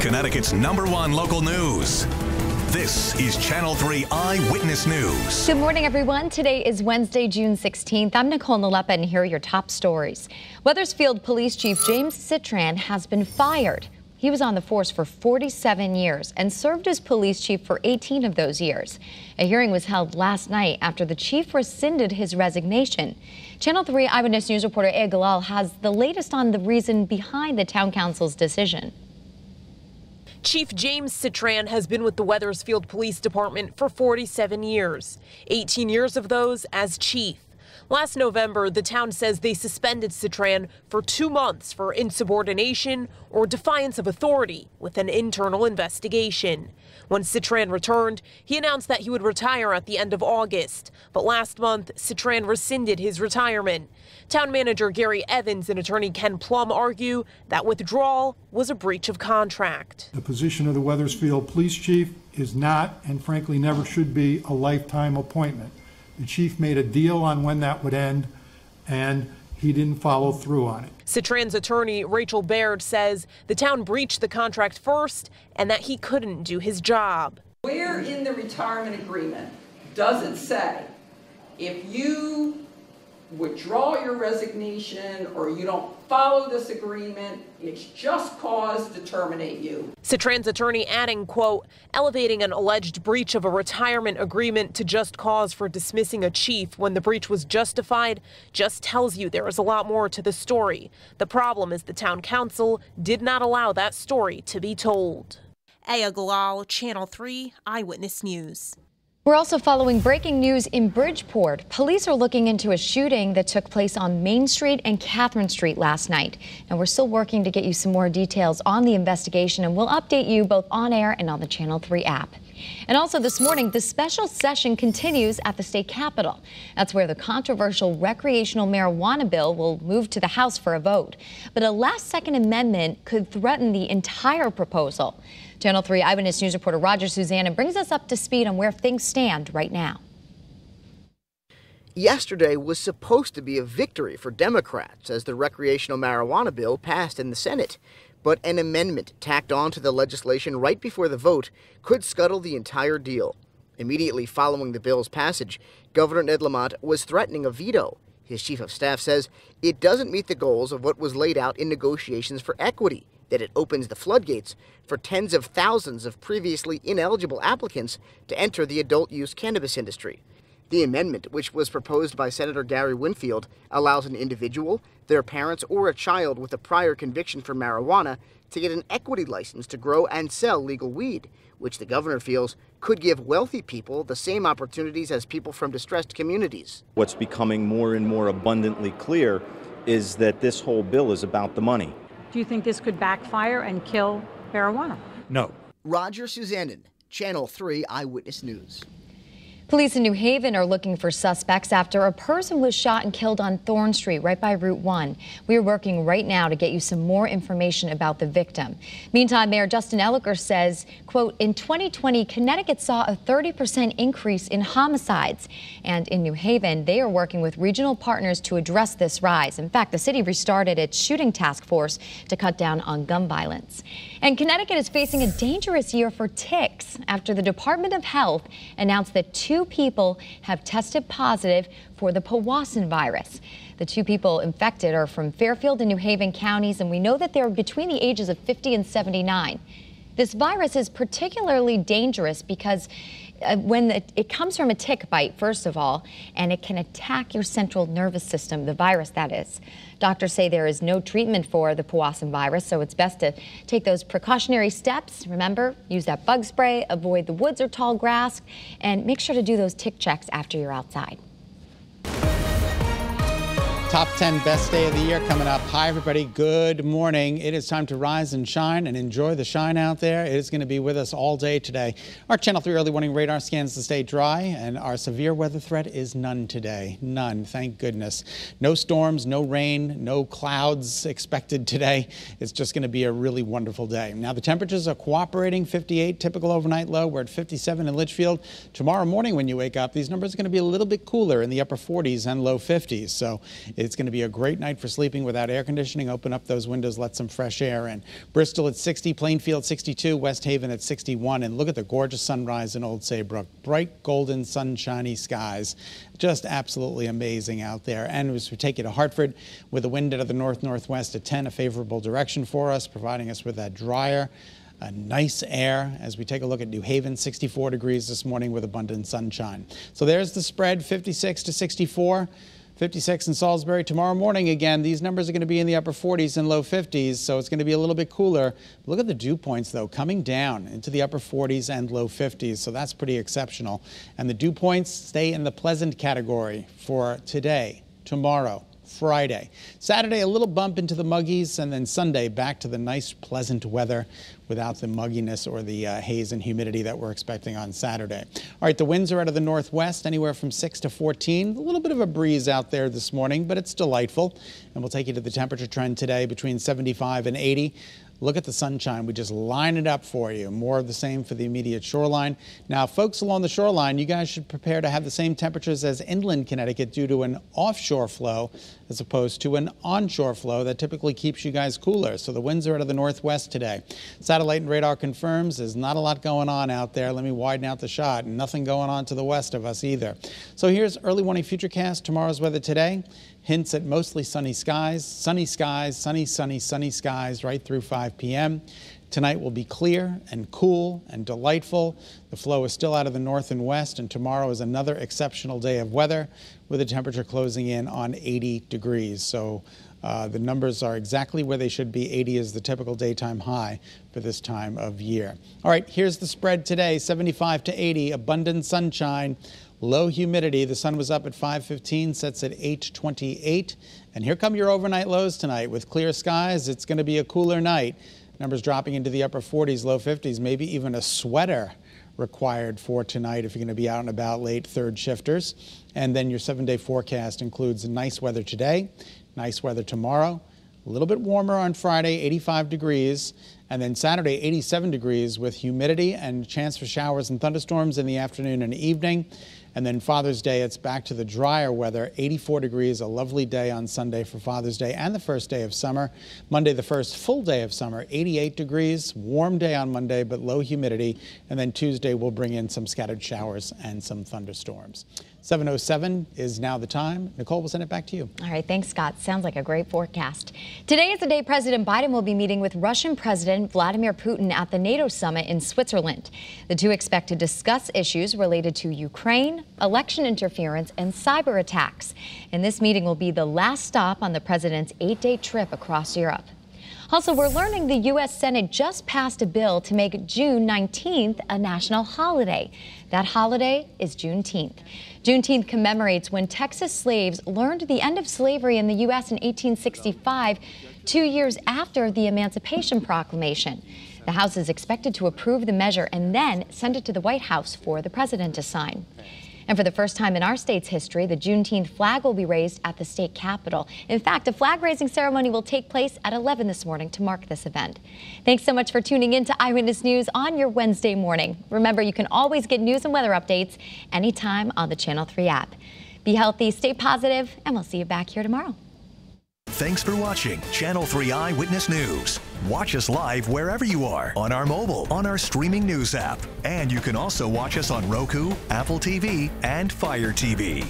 Connecticut's #1 local news. This is Channel 3 Eyewitness News. Good morning, everyone. Today is Wednesday, June 16th. I'm Nicole Nalepa, and here are your top stories. Wethersfield Police Chief James Citran has been fired. He was on the force for 47 years and served as police chief for 18 of those years. A hearing was held last night after the chief rescinded his resignation. Channel 3 Eyewitness News reporter Aya has the latest on the reason behind the town council's decision. Chief James Citran has been with the Wethersfield Police Department for 47 years, 18 years of those as chief. Last November, the town says they suspended Citran for 2 months for insubordination or defiance of authority with an internal investigation. When Citran returned, he announced that he would retire at the end of August. But last month, Citran rescinded his retirement. Town manager Gary Evans and attorney Ken Plum argue that withdrawal was a breach of contract. The position of the Wethersfield police chief is not, and frankly never should be, a lifetime appointment. The chief made a deal on when that would end, and he didn't follow through on it. Citran's attorney, Rachel Baird, says the town breached the contract first and that he couldn't do his job. Where in the retirement agreement does it say if you withdraw your resignation or you don't follow this agreement, it's just cause to terminate you? Citran's attorney adding, quote, elevating an alleged breach of a retirement agreement to just cause for dismissing a chief when the breach was justified just tells you there is a lot more to the story. The problem is the town council did not allow that story to be told. Aya Galal, Channel 3 Eyewitness News. We're also following breaking news in Bridgeport. Police are looking into a shooting that took place on Main Street and Catherine Street last night. Now, we're still working to get you some more details on the investigation, and we'll update you both on air and on the Channel 3 app. And also this morning, the special session continues at the state capitol. That's where the controversial recreational marijuana bill will move to the House for a vote. But a last-second amendment could threaten the entire proposal. Channel 3 Eyewitness News reporter Roger Susanna brings us up to speed on where things stand right now. Yesterday was supposed to be a victory for Democrats as the recreational marijuana bill passed in the Senate. But an amendment tacked on to the legislation right before the vote could scuttle the entire deal. Immediately following the bill's passage, Governor Ned Lamont was threatening a veto. His chief of staff says it doesn't meet the goals of what was laid out in negotiations for equity, that it opens the floodgates for tens of thousands of previously ineligible applicants to enter the adult-use cannabis industry. The amendment, which was proposed by Senator Gary Winfield, allows an individual, their parents, or a child with a prior conviction for marijuana to get an equity license to grow and sell legal weed, which the governor feels could give wealthy people the same opportunities as people from distressed communities. What's becoming more and more abundantly clear is that this whole bill is about the money. Do you think this could backfire and kill marijuana? No. Roger Susannan, Channel 3 Eyewitness News. Police in New Haven are looking for suspects after a person was shot and killed on Thorn Street right by Route 1. We are working right now to get you some more information about the victim. Meantime, Mayor Justin Elicker says, quote, in 2020, Connecticut saw a 30% increase in homicides. And in New Haven, they are working with regional partners to address this rise. In fact, the city restarted its shooting task force to cut down on gun violence. And Connecticut is facing a dangerous year for ticks after the Department of Health announced that 2 people have tested positive for the Powassan virus. The 2 people infected are from Fairfield and New Haven counties, and we know that they're between the ages of 50 and 79. This virus is particularly dangerous because when it comes from a tick bite, first of all, and it can attack your central nervous system, the virus that is. Doctors say there is no treatment for the Powassan virus, so it's best to take those precautionary steps. Remember, use that bug spray, avoid the woods or tall grass, and make sure to do those tick checks after you're outside. Top 10 best day of the year coming up. Hi, everybody. Good morning. It is time to rise and shine and enjoy the shine out there. It is going to be with us all day today. Our Channel 3 early warning radar scans to stay dry, and our severe weather threat is none today. None, thank goodness. No storms, no rain, no clouds expected today. It's just going to be a really wonderful day. Now, the temperatures are cooperating. 58, typical overnight low. We're at 57 in Litchfield. Tomorrow morning when you wake up, these numbers are going to be a little bit cooler in the upper 40s and low 50s. So It's going to be a great night for sleeping without air conditioning. Open up those windows, let some fresh air in. Bristol at 60, Plainfield 62, West Haven at 61. And look at the gorgeous sunrise in Old Saybrook. Bright, golden, sunshiny skies. Just absolutely amazing out there. And as we take you to Hartford, with a wind out of the north-northwest at 10, a favorable direction for us, providing us with that drier, nice air. As we take a look at New Haven, 64 degrees this morning with abundant sunshine. So there's the spread, 56 to 64. 56 in Salisbury. Tomorrow morning, again, these numbers are going to be in the upper 40s and low 50s, so it's going to be a little bit cooler. Look at the dew points, though, coming down into the upper 40s and low 50s, so that's pretty exceptional. And the dew points stay in the pleasant category for today, tomorrow, Friday. Saturday, a little bump into the muggies, and then Sunday, back to the nice, pleasant weather without the mugginess or the haze and humidity that we're expecting on Saturday. All right, the winds are out of the northwest, anywhere from 6 to 14. A little bit of a breeze out there this morning, but it's delightful. And we'll take you to the temperature trend today between 75 and 80. Look at the sunshine. We just line it up for you. More of the same for the immediate shoreline. Now, folks along the shoreline, you guys should prepare to have the same temperatures as inland Connecticut due to an offshore flow as opposed to an onshore flow that typically keeps you guys cooler. So the winds are out of the northwest today. Satellite and radar confirms there's not a lot going on out there. Let me widen out the shot. Nothing going on to the west of us either. So here's early morning futurecast. Tomorrow's weather today. Hints at mostly sunny skies, sunny skies right through 5 p.m. Tonight will be clear and cool and delightful. The flow is still out of the north and west, and tomorrow is another exceptional day of weather with a temperature closing in on 80 degrees. So the numbers are exactly where they should be. 80 is the typical daytime high for this time of year. All right, here's the spread today, 75 to 80, abundant sunshine. Low humidity. The sun was up at 5:15, sets at 8:28. And here come your overnight lows tonight. With clear skies, it's going to be a cooler night. Numbers dropping into the upper 40s, low 50s, maybe even a sweater required for tonight if you're going to be out and about late third shifters. And then your 7-day forecast includes nice weather today, nice weather tomorrow, a little bit warmer on Friday, 85 degrees. And then Saturday, 87 degrees with humidity and chance for showers and thunderstorms in the afternoon and evening. And then Father's Day, it's back to the drier weather, 84 degrees, a lovely day on Sunday for Father's Day and the first day of summer. Monday, the first full day of summer, 88 degrees, warm day on Monday, but low humidity. And then Tuesday, we'll bring in some scattered showers and some thunderstorms. 7:07 is now the time. Nicole, we'll send it back to you. All right, thanks, Scott. Sounds like a great forecast. Today is the day President Biden will be meeting with Russian President Vladimir Putin at the NATO summit in Switzerland. The two expect to discuss issues related to Ukraine, election interference, and cyber attacks. And this meeting will be the last stop on the president's 8-day trip across Europe. Also, we're learning the U.S. Senate just passed a bill to make June 19th a national holiday. That holiday is Juneteenth. Juneteenth commemorates when Texas slaves learned the end of slavery in the U.S. in 1865, 2 years after the Emancipation Proclamation. The House is expected to approve the measure and then send it to the White House for the president to sign. And for the first time in our state's history, the Juneteenth flag will be raised at the state capitol. In fact, a flag-raising ceremony will take place at 11 this morning to mark this event. Thanks so much for tuning in to Eyewitness News on your Wednesday morning. Remember, you can always get news and weather updates anytime on the Channel 3 app. Be healthy, stay positive, and we'll see you back here tomorrow. Thanks for watching Channel 3 Eyewitness News. Watch us live wherever you are, on our mobile, on our streaming news app. And you can also watch us on Roku, Apple TV, and Fire TV.